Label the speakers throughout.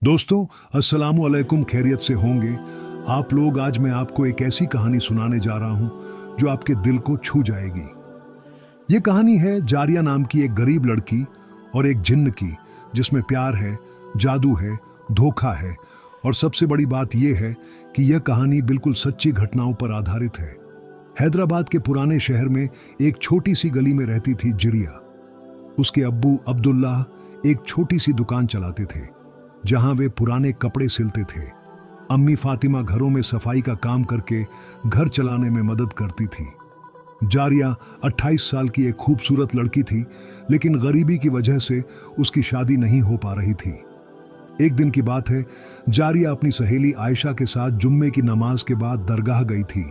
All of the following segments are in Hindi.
Speaker 1: दोस्तों, अस्सलामु अलैकुम। खैरियत से होंगे आप लोग। आज मैं आपको एक ऐसी कहानी सुनाने जा रहा हूं जो आपके दिल को छू जाएगी। ये कहानी है जारिया नाम की एक गरीब लड़की और एक जिन्न की, जिसमें प्यार है, जादू है, धोखा है और सबसे बड़ी बात यह है कि यह कहानी बिल्कुल सच्ची घटनाओं पर आधारित है। हैदराबाद के पुराने शहर में एक छोटी सी गली में रहती थी जिरिया। उसके अब्बू अब्दुल्लाह एक छोटी सी दुकान चलाते थे जहां वे पुराने कपड़े सिलते थे। अम्मी फातिमा घरों में सफाई का काम करके घर चलाने में मदद करती थी। जारिया 28 साल की एक खूबसूरत लड़की थी, लेकिन गरीबी की वजह से उसकी शादी नहीं हो पा रही थी। एक दिन की बात है, जारिया अपनी सहेली आयशा के साथ जुम्मे की नमाज के बाद दरगाह गई थी।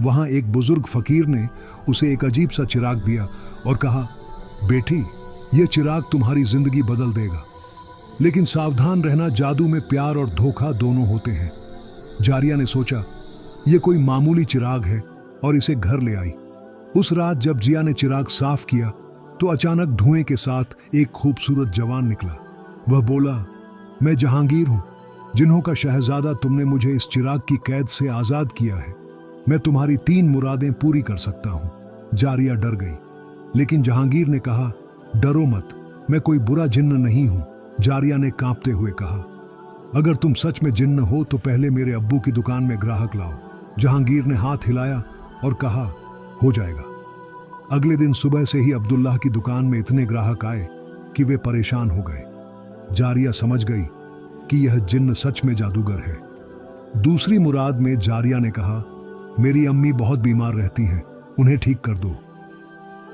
Speaker 1: वहां एक बुजुर्ग फकीर ने उसे एक अजीब सा चिराग दिया और कहा, बेटी, यह चिराग तुम्हारी जिंदगी बदल देगा, लेकिन सावधान रहना, जादू में प्यार और धोखा दोनों होते हैं। जारिया ने सोचा, यह कोई मामूली चिराग है और इसे घर ले आई। उस रात जब जिया ने चिराग साफ किया तो अचानक धुएं के साथ एक खूबसूरत जवान निकला। वह बोला, मैं जहांगीर हूं, जिन्हों का शहजादा तुमने मुझे इस चिराग की कैद से आजाद किया है। मैं तुम्हारी 3 मुरादें पूरी कर सकता हूं। जारिया डर गई, लेकिन जहांगीर ने कहा, डरो मत, मैं कोई बुरा जिन्न नहीं हूं। जारिया ने कांपते हुए कहा, अगर तुम सच में जिन्न हो तो पहले मेरे अब्बू की दुकान में ग्राहक लाओ। जहांगीर ने हाथ हिलाया और कहा, हो जाएगा। अगले दिन सुबह से ही अब्दुल्लाह की दुकान में इतने ग्राहक आए कि वे परेशान हो गए। जारिया समझ गई कि यह जिन्न सच में जादूगर है। दूसरी मुराद में जारिया ने कहा, मेरी अम्मी बहुत बीमार रहती हैं, उन्हें ठीक कर दो।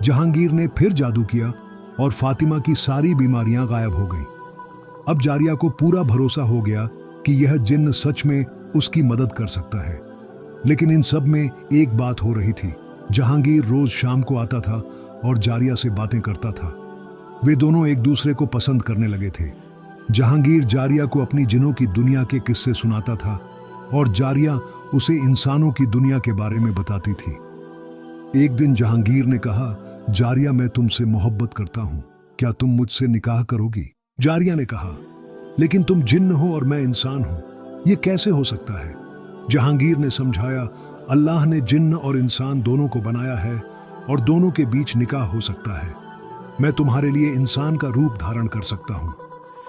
Speaker 1: जहांगीर ने फिर जादू किया और फातिमा की सारी बीमारियां गायब हो गईं। अब जारिया को पूरा भरोसा हो गया कि यह जिन्न सच में उसकी मदद कर सकता है। लेकिन इन सब में एक बात हो रही थी। जहांगीर रोज शाम को आता था और जारिया से बातें करता था। वे दोनों एक दूसरे को पसंद करने लगे थे। जहांगीर जारिया को अपनी जिन्नों की दुनिया के किस्से सुनाता था और जारिया उसे इंसानों की दुनिया के बारे में बताती थी। एक दिन जहांगीर ने कहा, जारिया, मैं तुमसे मोहब्बत करता हूं, क्या तुम मुझसे निकाह करोगी? जारिया ने कहा, लेकिन तुम जिन्न हो और मैं इंसान हूं, यह कैसे हो सकता है? जहांगीर ने समझाया, अल्लाह ने जिन्न और इंसान दोनों को बनाया है और दोनों के बीच निकाह हो सकता है। मैं तुम्हारे लिए इंसान का रूप धारण कर सकता हूं।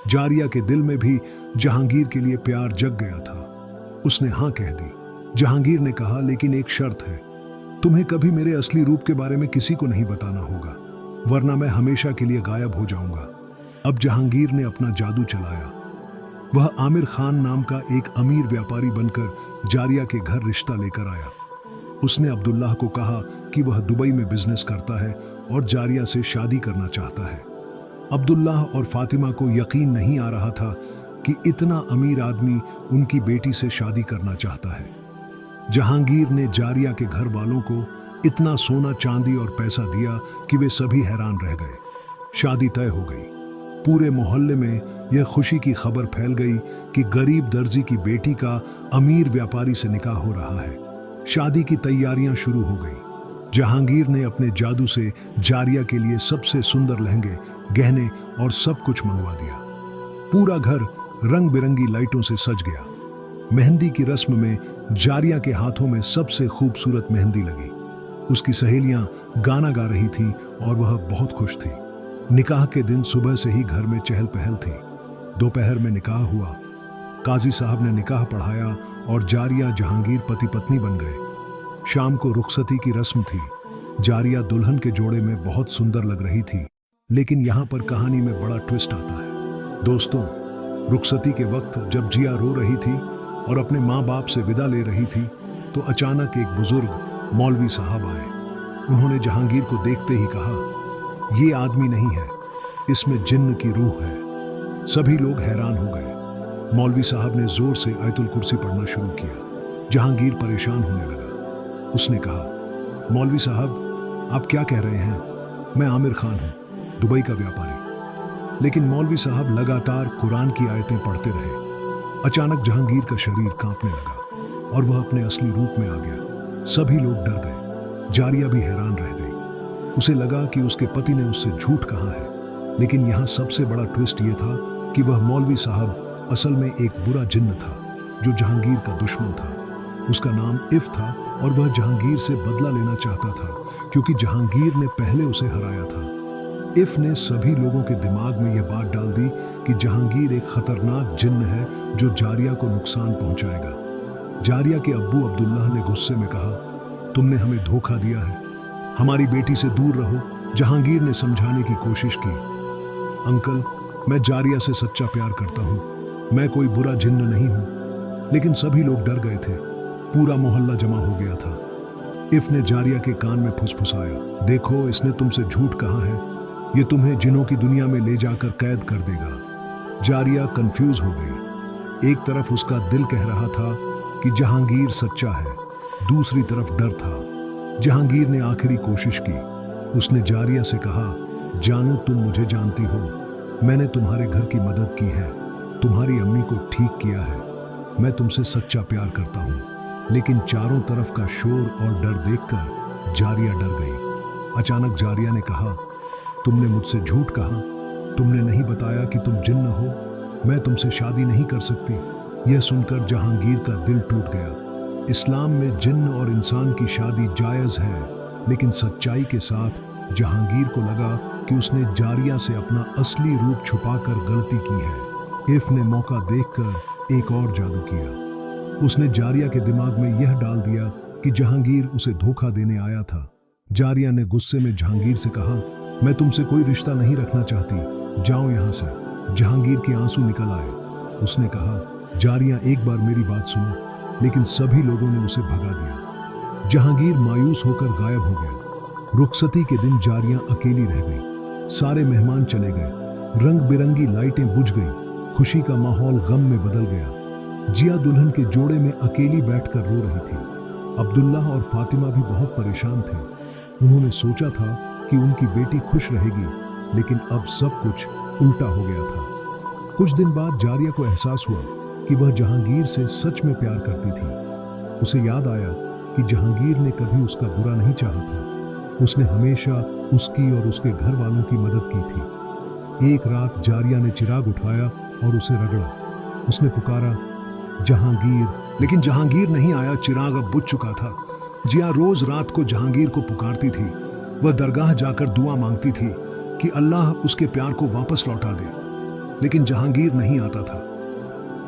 Speaker 1: जारिया के दिल में भी जहांगीर के लिए प्यार जग गया था। उसने हां कह दी। जहांगीर ने कहा, लेकिन एक शर्त है, तुम्हें कभी मेरे असली रूप के बारे में किसी को नहीं बताना होगा, वरना मैं हमेशा के लिए गायब हो जाऊंगा। अब जहांगीर ने अपना जादू चलाया। वह आमिर खान नाम का एक अमीर व्यापारी बनकर जारिया के घर रिश्ता लेकर आया। उसने अब्दुल्लाह को कहा कि वह दुबई में बिजनेस करता है और जारिया से शादी करना चाहता है। अब्दुल्लाह और फातिमा को यकीन नहीं आ रहा था कि इतना अमीर आदमी उनकी बेटी से शादी करना चाहता है। जहांगीर ने जारिया के घर वालों को इतना सोना, चांदी और पैसा दिया कि वे सभी हैरान रह गए। शादी तय हो गई। पूरे मोहल्ले में यह खुशी की खबर फैल गई कि गरीब दर्जी की बेटी का अमीर व्यापारी से निकाह हो रहा है। शादी की तैयारियां शुरू हो गई। जहांगीर ने अपने जादू से जारिया के लिए सबसे सुंदर लहंगे, गहने और सब कुछ मंगवा दिया। पूरा घर रंग बिरंगी लाइटों से सज गया। मेहंदी की रस्म में जारिया के हाथों में सबसे खूबसूरत मेहंदी लगी। उसकी सहेलियां गाना गा रही थीं और वह बहुत खुश थी। निकाह के दिन सुबह से ही घर में चहल पहल थी। दोपहर में निकाह हुआ। काजी साहब ने निकाह पढ़ाया और जारिया जहांगीर पति पत्नी बन गए। शाम को रुखसती की रस्म थी। जारिया दुल्हन के जोड़े में बहुत सुंदर लग रही थी, लेकिन यहां पर कहानी में बड़ा ट्विस्ट आता है। दोस्तों, रुखसती के वक्त जब जिया रो रही थी और अपने माँ बाप से विदा ले रही थी तो अचानक एक बुजुर्ग मौलवी साहब आए। उन्होंने जहांगीर को देखते ही कहा, ये आदमी नहीं है, इसमें जिन्न की रूह है। सभी लोग हैरान हो गए। मौलवी साहब ने जोर से आयतुल कुर्सी पढ़ना शुरू किया। जहांगीर परेशान होने लगा। उसने कहा, मौलवी साहब, आप क्या कह रहे हैं? मैं आमिर खान हूं, दुबई का व्यापारी। लेकिन मौलवी साहब लगातार कुरान की आयतें पढ़ते रहे। अचानक जहांगीर का शरीर कांपने लगा और वह अपने असली रूप में आ गया। सभी लोग डर गए। जारिया भी हैरान रह गई। उसे लगा कि उसके पति ने उससे झूठ कहा है, लेकिन यहां सबसे बड़ा ट्विस्ट यह था कि वह मौलवी साहब असल में एक बुरा जिन्न था जो जहांगीर का दुश्मन था। उसका नाम इफ था और वह जहांगीर से बदला लेना चाहता था क्योंकि जहांगीर ने पहले उसे हराया था। इफ ने सभी लोगों के दिमाग में यह बात डाल दी कि जहांगीर एक खतरनाक जिन्न है जो जारिया को नुकसान पहुंचाएगा। जारिया के अब्बू अब्दुल्लाह ने गुस्से में कहा, तुमने हमें धोखा दिया है, हमारी बेटी से दूर रहो। जहांगीर ने समझाने की कोशिश की, अंकल मैं जारिया से सच्चा प्यार करता हूँ, मैं कोई बुरा जिन्न नहीं हूँ। लेकिन सभी लोग डर गए थे, पूरा मोहल्ला जमा हो गया था। इफ ने जारिया के कान में फुसफुसाया, देखो इसने तुमसे झूठ कहा है, ये तुम्हें जिन्हों की दुनिया में ले जाकर कैद कर देगा। जारिया कंफ्यूज हो गई। एक तरफ उसका दिल कह रहा था कि जहांगीर सच्चा है, दूसरी तरफ डर था। जहांगीर ने आखिरी कोशिश की। उसने जारिया से कहा, जानू तुम मुझे जानती हो, मैंने तुम्हारे घर की मदद की है, तुम्हारी अम्मी को ठीक किया है, मैं तुमसे सच्चा प्यार करता हूँ। लेकिन चारों तरफ का शोर और डर देखकर जारिया डर गई। अचानक जारिया ने कहा, तुमने मुझसे झूठ कहा, तुमने नहीं बताया कि तुम जिन्न हो, मैं तुमसे शादी नहीं कर सकती। यह सुनकर जहांगीर का दिल टूट गया। इस्लाम में जिन्न और इंसान की शादी जायज़ है, लेकिन सच्चाई के साथ जहांगीर को लगा कि उसने जारिया से अपना असली रूप छुपाकर गलती की है। इफ ने मौका देखकर एक और जादू किया। उसने जारिया के दिमाग में यह डाल दिया कि जहांगीर उसे धोखा देने आया था। जारिया ने गुस्से में जहांगीर से कहा, मैं तुमसे कोई रिश्ता नहीं रखना चाहती, जाओ यहाँ से। जहांगीर के आंसू निकल आए। उसने कहा, जारिया एक बार मेरी बात सुनो, लेकिन सभी लोगों ने उसे भगा दिया। जहांगीर मायूस होकर गायब हो गया। रुखसती के दिन जारिया अकेली रह गई। सारे मेहमान चले गए, रंग बिरंगी लाइटें बुझ गईं, खुशी का माहौल गम में बदल गया। जिया दुल्हन के जोड़े में अकेली बैठकर रो रही थी। अब्दुल्लाह और फातिमा भी बहुत परेशान थे। उन्होंने सोचा था कि उनकी बेटी खुश रहेगी, लेकिन अब सब कुछ उल्टा हो गया था। कुछ दिन बाद जारिया को एहसास हुआ कि वह जहांगीर से सच में प्यार करती थी। उसे याद आया कि जहांगीर ने कभी उसका बुरा नहीं चाहा था। उसने हमेशा उसकी और उसके घर वालों की मदद की थी। एक रात जारिया ने चिराग उठाया और उसे रगड़ा। उसने पुकारा, जहांगीर, लेकिन जहांगीर नहीं आया। चिराग अब बुझ चुका था। जिया रोज रात को जहांगीर को पुकारती थी। वह दरगाह जाकर दुआ मांगती थी कि अल्लाह उसके प्यार को वापस लौटा दे, लेकिन जहांगीर नहीं आता था।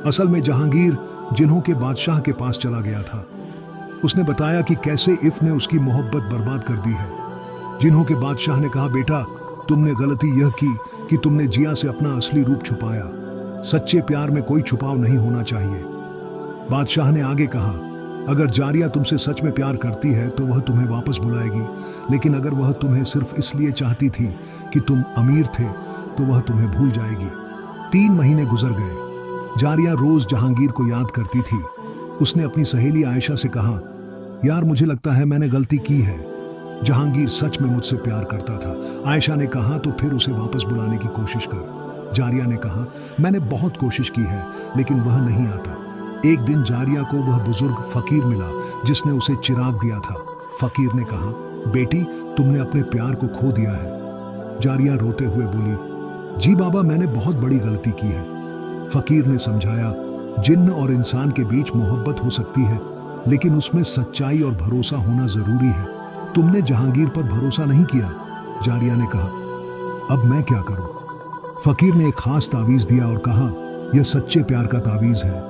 Speaker 1: असल में जहांगीर जिन्हों के बादशाह के पास चला गया था। उसने बताया कि कैसे इफ ने उसकी मोहब्बत बर्बाद कर दी है। जिन्हों के बादशाह ने कहा, बेटा तुमने गलती यह की कि तुमने जिया से अपना असली रूप छुपाया। सच्चे प्यार में कोई छुपाव नहीं होना चाहिए। बादशाह ने आगे कहा, अगर जारिया तुमसे सच में प्यार करती है तो वह तुम्हें वापस बुलाएगी, लेकिन अगर वह तुम्हें सिर्फ इसलिए चाहती थी कि तुम अमीर थे तो वह तुम्हें भूल जाएगी। 3 महीने गुजर गए। जारिया रोज जहांगीर को याद करती थी। उसने अपनी सहेली आयशा से कहा, यार मुझे लगता है मैंने गलती की है, जहांगीर सच में मुझसे प्यार करता था। आयशा ने कहा, तो फिर उसे वापस बुलाने की कोशिश कर। जारिया ने कहा, मैंने बहुत कोशिश की है, लेकिन वह नहीं आता। एक दिन जारिया को वह बुजुर्ग फकीर मिला जिसने उसे चिराग दिया था। फकीर ने कहा, बेटी तुमने अपने प्यार को खो दिया है। जारिया रोते हुए बोली, जी बाबा मैंने बहुत बड़ी गलती की है। फकीर ने समझाया, जिन्न और इंसान के बीच मोहब्बत हो सकती है, लेकिन उसमें सच्चाई और भरोसा होना जरूरी है। तुमने जहांगीर पर भरोसा नहीं किया। जारिया ने कहा, अब मैं क्या करूं? फकीर ने एक खास तावीज दिया और कहा, यह सच्चे प्यार का तावीज है।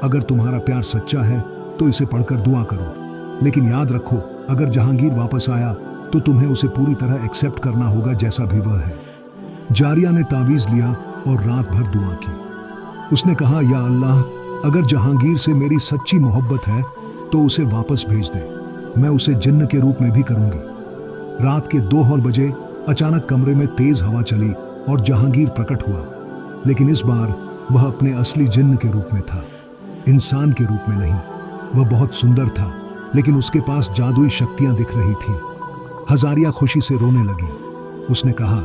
Speaker 1: अगर तुम्हारा प्यार सच्चा है तो इसे पढ़कर दुआ करो, लेकिन याद रखो अगर जहांगीर वापस आया तो तुम्हें उसे पूरी तरह एक्सेप्ट करना होगा जैसा भी वह है। जारिया ने तावीज लिया और रात भर दुआ की। उसने कहा, या अल्लाह, अगर जहांगीर से मेरी सच्ची मोहब्बत है तो उसे वापस भेज दे, मैं उसे जिन्न के रूप में भी करूंगी। रात के 2 बजे अचानक कमरे में तेज हवा चली और जहांगीर प्रकट हुआ, लेकिन इस बार वह अपने असली जिन्न के रूप में था, इंसान के रूप में नहीं। वह बहुत सुंदर था, लेकिन उसके पास जादुई शक्तियां दिख रही थी। हजारिया खुशी से रोने लगी। उसने कहा,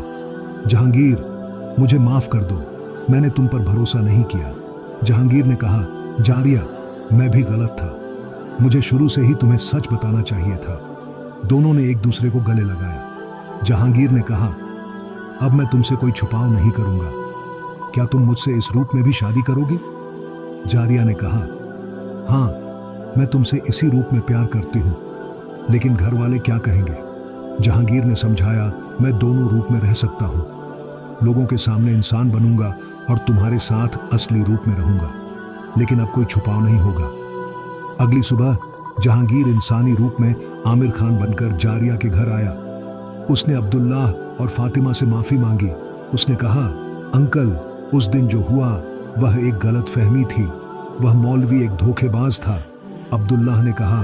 Speaker 1: जहांगीर मुझे माफ कर दो, मैंने तुम पर भरोसा नहीं किया। जहांगीर ने कहा, जारिया मैं भी गलत था, मुझे शुरू से ही तुम्हें सच बताना चाहिए था। दोनों ने एक दूसरे को गले लगाया। जहांगीर ने कहा, अब मैं तुमसे कोई छुपाव नहीं करूंगा, क्या तुम मुझसे इस रूप में भी शादी करोगी? जारिया ने कहा, हाँ, मैं तुमसे इसी रूप में प्यार करती हूँ, लेकिन घर वाले क्या कहेंगे? जहांगीर ने समझाया, मैं दोनों रूप में रह सकता हूँ। लोगों के सामने इंसान बनूंगा और तुम्हारे साथ असली रूप में रहूंगा, लेकिन अब कोई छुपाव नहीं होगा। अगली सुबह जहांगीर इंसानी रूप में आमिर खान बनकर जारिया के घर आया। उसने अब्दुल्लाह और फातिमा से माफी मांगी। उसने कहा, अंकल, उस दिन जो हुआ वह एक गलत फहमी थी। वह मौलवी एक धोखेबाज था। अब्दुल्लाह ने कहा,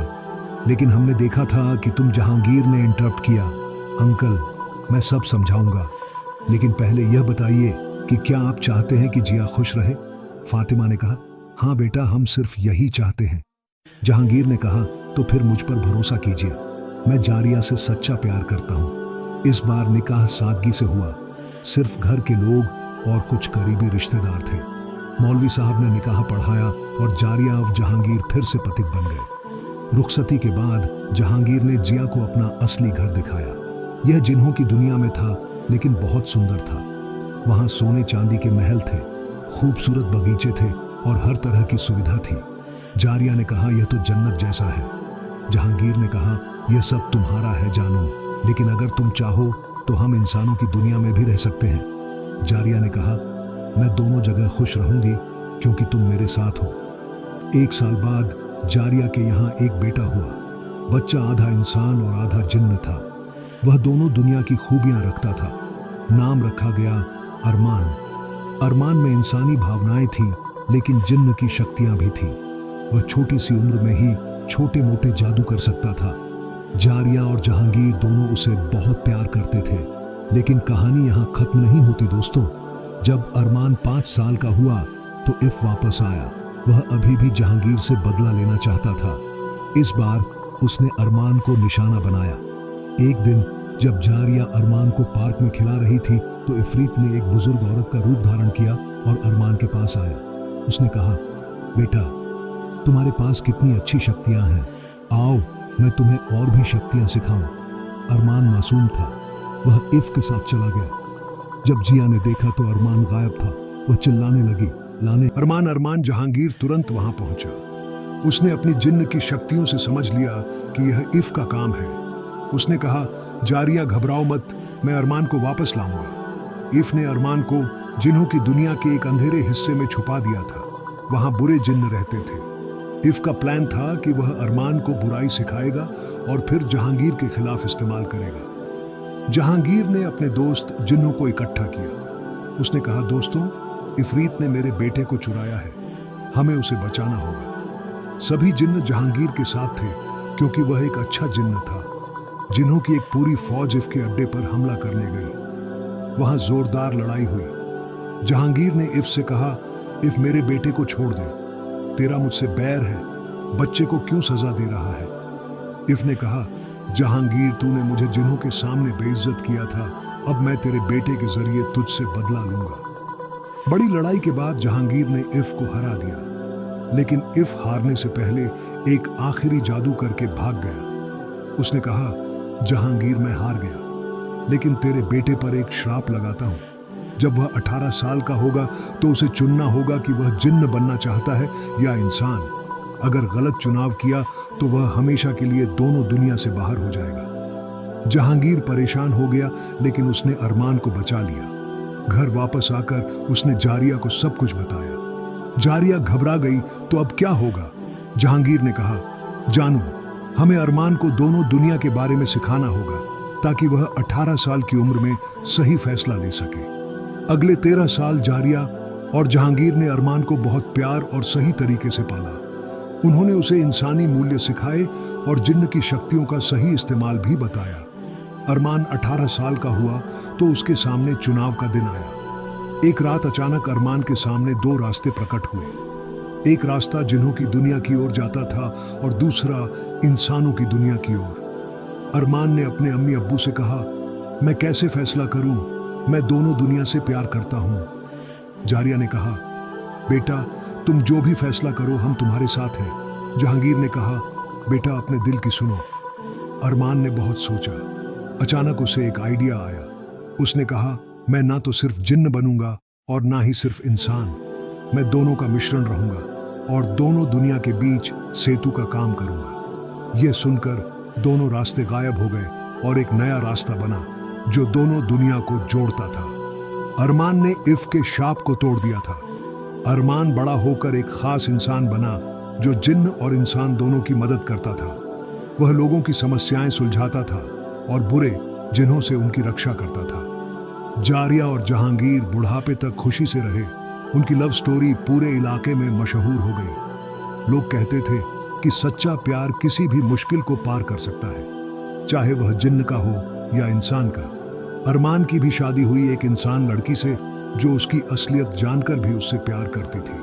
Speaker 1: लेकिन हमने देखा था कि तुम। जहांगीर ने इंटरप्ट किया, अंकल, मैं सब समझाऊंगा, लेकिन पहले यह बताइए कि क्या आप चाहते हैं कि जिया खुश रहे? फातिमा ने कहा, हाँ बेटा, हम सिर्फ यही चाहते हैं। जहांगीर ने कहा, तो फिर मुझ पर भरोसा कीजिए, मैं जारिया से सच्चा प्यार करता हूँ। इस बार निकाह सादगी से हुआ। सिर्फ घर के लोग और कुछ करीबी रिश्तेदार थे। मौलवी साहब ने निकाह पढ़ाया और जारिया और जहांगीर फिर से पति बन गए। रुखसती के बाद जहांगीर ने जिया को अपना असली घर दिखाया। यह जिन्हों की दुनिया में था, लेकिन बहुत सुंदर था। वहां सोने चांदी के महल थे, खूबसूरत बगीचे थे और हर तरह की सुविधा थी। जारिया ने कहा, यह तो जन्नत जैसा है। जहांगीर ने कहा, यह सब तुम्हारा है जानू, लेकिन अगर तुम चाहो तो हम इंसानों की दुनिया में भी रह सकते हैं। जारिया ने कहा, मैं दोनों जगह खुश रहूंगी क्योंकि तुम मेरे साथ हो। 1 साल बाद जारिया के यहाँ एक बेटा हुआ। बच्चा आधा इंसान और आधा जिन्न था। वह दोनों दुनिया की खूबियां रखता था। नाम रखा गया अरमान। अरमान में इंसानी भावनाएं थीं, लेकिन जिन्न की शक्तियां भी थीं। वह छोटी सी उम्र में ही छोटे मोटे जादू कर सकता था। जारिया और जहांगीर दोनों उसे बहुत प्यार करते थे, लेकिन कहानी यहाँ खत्म नहीं होती दोस्तों। जब अरमान 5 साल का हुआ तो इफ वापस आया। वह अभी भी जहांगीर से बदला लेना चाहता था। इस बार उसने अरमान को निशाना बनाया। एक दिन जब जारिया अरमान को पार्क में खिला रही थी तो इफरीत ने एक बुजुर्ग औरत का रूप धारण किया और अरमान के पास आया। उसने कहा, बेटा, तुम्हारे पास कितनी अच्छी शक्तियां हैं, आओ मैं तुम्हें और भी शक्तियां सिखाऊं। अरमान मासूम था। वह इफ के साथ चला गया। जब जिया ने देखा तो अरमान गायब था। वह चिल्लाने लगी, लाने अरमान। जहांगीर तुरंत वहां पहुंचा। उसने अपनी जिन्न की शक्तियों से समझ लिया कि यह इफ का काम है। उसने कहा, जारिया घबराओ मत, मैं अरमान को वापस लाऊंगा। इफ ने अरमान को जिन्हों की दुनिया के एक अंधेरे हिस्से में छुपा दिया था। वहां बुरे जिन्न रहते थे। इफ का प्लान था कि वह अरमान को बुराई सिखाएगा और फिर जहांगीर के खिलाफ इस्तेमाल करेगा। जहांगीर ने अपने दोस्त जिन्नों को इकट्ठा किया। उसने कहा, दोस्तों, इफरीत ने मेरे बेटे को चुराया है, हमें उसे बचाना होगा। सभी जिन्न जहांगीर के साथ थे क्योंकि वह एक अच्छा जिन्न था। जिन्हों की एक पूरी फौज इफ के अड्डे पर हमला करने गई। वहां जोरदार लड़ाई हुई। जहांगीर ने इफ से कहा, इफ मेरे बेटे को छोड़ दे, तेरा मुझसे बैर है, बच्चे को क्यों सजा दे रहा है? इफ ने कहा, जहांगीर, तूने मुझे जिन्हों के सामने बेइज्जत किया था, अब मैं तेरे बेटे के जरिए तुझसे बदला लूंगा। बड़ी लड़ाई के बाद जहांगीर ने इफ को हरा दिया, लेकिन इफ हारने से पहले एक आखिरी जादू करके भाग गया। उसने कहा, जहांगीर, मैं हार गया, लेकिन तेरे बेटे पर एक श्राप लगाता हूं। जब वह 18 साल का होगा तो उसे चुनना होगा कि वह जिन्न बनना चाहता है या इंसान। अगर गलत चुनाव किया तो वह हमेशा के लिए दोनों दुनिया से बाहर हो जाएगा। जहांगीर परेशान हो गया, लेकिन उसने अरमान को बचा लिया। घर वापस आकर उसने जारिया को सब कुछ बताया। जारिया घबरा गई, तो अब क्या होगा? जहांगीर ने कहा, जानू, हमें अरमान को दोनों दुनिया के बारे में सिखाना होगा ताकि वह 18 साल की उम्र में सही फैसला ले सके। अगले 13 साल जारिया और जहांगीर ने अरमान को बहुत प्यार और सही तरीके से पाला। उन्होंने उसे इंसानी मूल्य सिखाए और जिन्न की शक्तियों का सही इस्तेमाल भी बताया। अरमान 18 साल का हुआ तो उसके सामने चुनाव का दिन आया। एक रात अचानक अरमान के सामने 2 रास्ते प्रकट हुए। एक रास्ता जिन्हों की दुनिया की ओर जाता था और दूसरा इंसानों की दुनिया की ओर। अरमान ने अपने अम्मी अब्बू से कहा, मैं कैसे फैसला करूं? मैं दोनों दुनिया से प्यार करता हूं। जारिया ने कहा, बेटा, तुम जो भी फैसला करो, हम तुम्हारे साथ हैं। जहांगीर ने कहा, बेटा, अपने दिल की सुनो। अरमान ने बहुत सोचा। अचानक उसे एक आइडिया आया। उसने कहा, मैं ना तो सिर्फ जिन्न बनूंगा और ना ही सिर्फ इंसान। मैं दोनों का मिश्रण रहूंगा और दोनों दुनिया के बीच सेतु का काम करूंगा। यह सुनकर दोनों रास्ते गायब हो गए और एक नया रास्ता बना जो दोनों दुनिया को जोड़ता था। अरमान ने इफ के शाप को तोड़ दिया था। अरमान बड़ा होकर एक खास इंसान बना जो जिन्न और इंसान दोनों की मदद करता था। वह लोगों की समस्याएं सुलझाता था और बुरे जिन्हों से उनकी रक्षा करता था। जारिया और जहांगीर बुढ़ापे तक खुशी से रहे। उनकी लव स्टोरी पूरे इलाके में मशहूर हो गई। लोग कहते थे कि सच्चा प्यार किसी भी मुश्किल को पार कर सकता है, चाहे वह जिन्न का हो या इंसान का। अरमान की भी शादी हुई एक इंसान लड़की से जो उसकी असलियत जानकर भी उससे प्यार करती थी।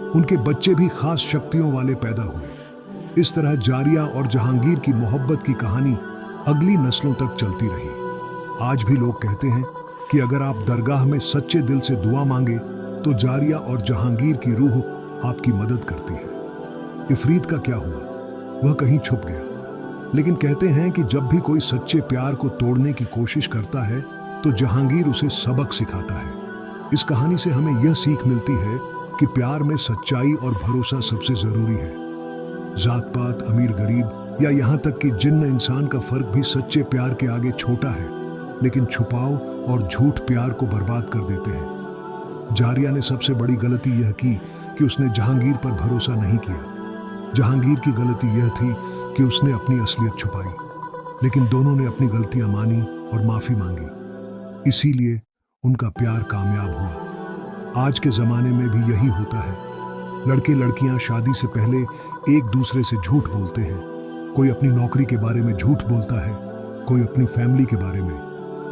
Speaker 1: उनके बच्चे भी खास शक्तियों वाले पैदा हुए। इस तरह जारिया और जहांगीर की मोहब्बत की कहानी अगली नस्लों तक चलती रही। आज भी लोग कहते हैं कि अगर आप दरगाह में सच्चे दिल से दुआ मांगे तो जारिया और जहांगीर की रूह आपकी मदद करती है। इफरीत का क्या हुआ? वह कहीं छुप गया। लेकिन कहते हैं कि जब भी कोई सच्चे प्यार को तोड़ने की कोशिश करता है तो जहांगीर उसे सबक सिखाता है। इस कहानी से हमें यह सीख मिलती है कि प्यार में सच्चाई और भरोसा सबसे जरूरी है। जात पात, अमीर गरीब या यहाँ तक कि जिन्न इंसान का फर्क भी सच्चे प्यार के आगे छोटा है, लेकिन छुपाव और झूठ प्यार को बर्बाद कर देते हैं। जारिया ने सबसे बड़ी गलती यह की कि उसने जहांगीर पर भरोसा नहीं किया। जहांगीर की गलती यह थी कि उसने अपनी असलियत छुपाई, लेकिन दोनों ने अपनी गलतियां मानी और माफी मांगी। इसीलिए उनका प्यार कामयाब हुआ। आज के जमाने में भी यही होता है। लड़के लड़कियां शादी से पहले एक दूसरे से झूठ बोलते हैं। कोई अपनी नौकरी के बारे में झूठ बोलता है, कोई अपनी फैमिली के बारे में,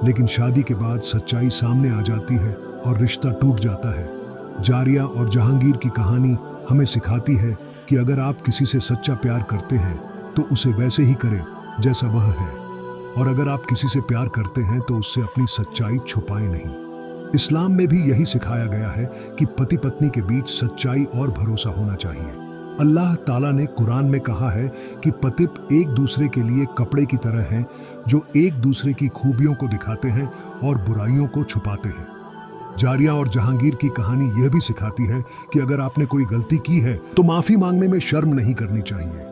Speaker 1: लेकिन शादी के बाद सच्चाई सामने आ जाती है और रिश्ता टूट जाता है। जारिया और जहांगीर की कहानी हमें सिखाती है कि अगर आप किसी से सच्चा प्यार करते हैं तो उसे वैसे ही करें जैसा वह है, और अगर आप किसी से प्यार करते हैं तो उससे अपनी सच्चाई छुपाएं नहीं। इस्लाम में भी यही सिखाया गया है कि पति पत्नी के बीच सच्चाई और भरोसा होना चाहिए। अल्लाह ताला ने कुरान में कहा है कि पति एक दूसरे के लिए कपड़े की तरह हैं जो एक दूसरे की खूबियों को दिखाते हैं और बुराइयों को छुपाते हैं। जारिया और जहांगीर की कहानी यह भी सिखाती है कि अगर आपने कोई गलती की है तो माफी मांगने में शर्म नहीं करनी चाहिए।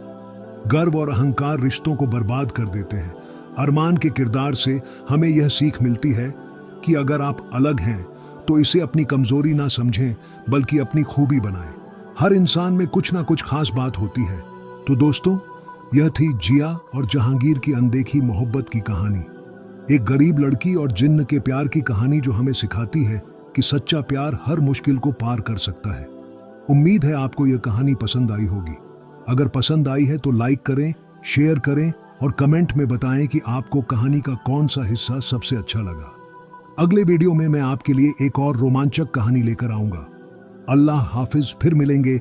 Speaker 1: गर्व और अहंकार रिश्तों को बर्बाद कर देते हैं। अरमान के किरदार से हमें यह सीख मिलती है कि अगर आप अलग हैं तो इसे अपनी कमजोरी ना समझें, बल्कि अपनी खूबी बनाएं। हर इंसान में कुछ ना कुछ खास बात होती है। तो दोस्तों, यह थी जिया और जहांगीर की अनदेखी मोहब्बत की कहानी। एक गरीब लड़की और जिन्न के प्यार की कहानी जो हमें सिखाती है कि सच्चा प्यार हर मुश्किल को पार कर सकता है। उम्मीद है आपको यह कहानी पसंद आई होगी। अगर पसंद आई है तो लाइक करें, शेयर करें और कमेंट में बताएं कि आपको कहानी का कौन सा हिस्सा सबसे अच्छा लगा। अगले वीडियो में मैं आपके लिए एक और रोमांचक कहानी लेकर आऊंगा। अल्लाह हाफिज, फिर मिलेंगे।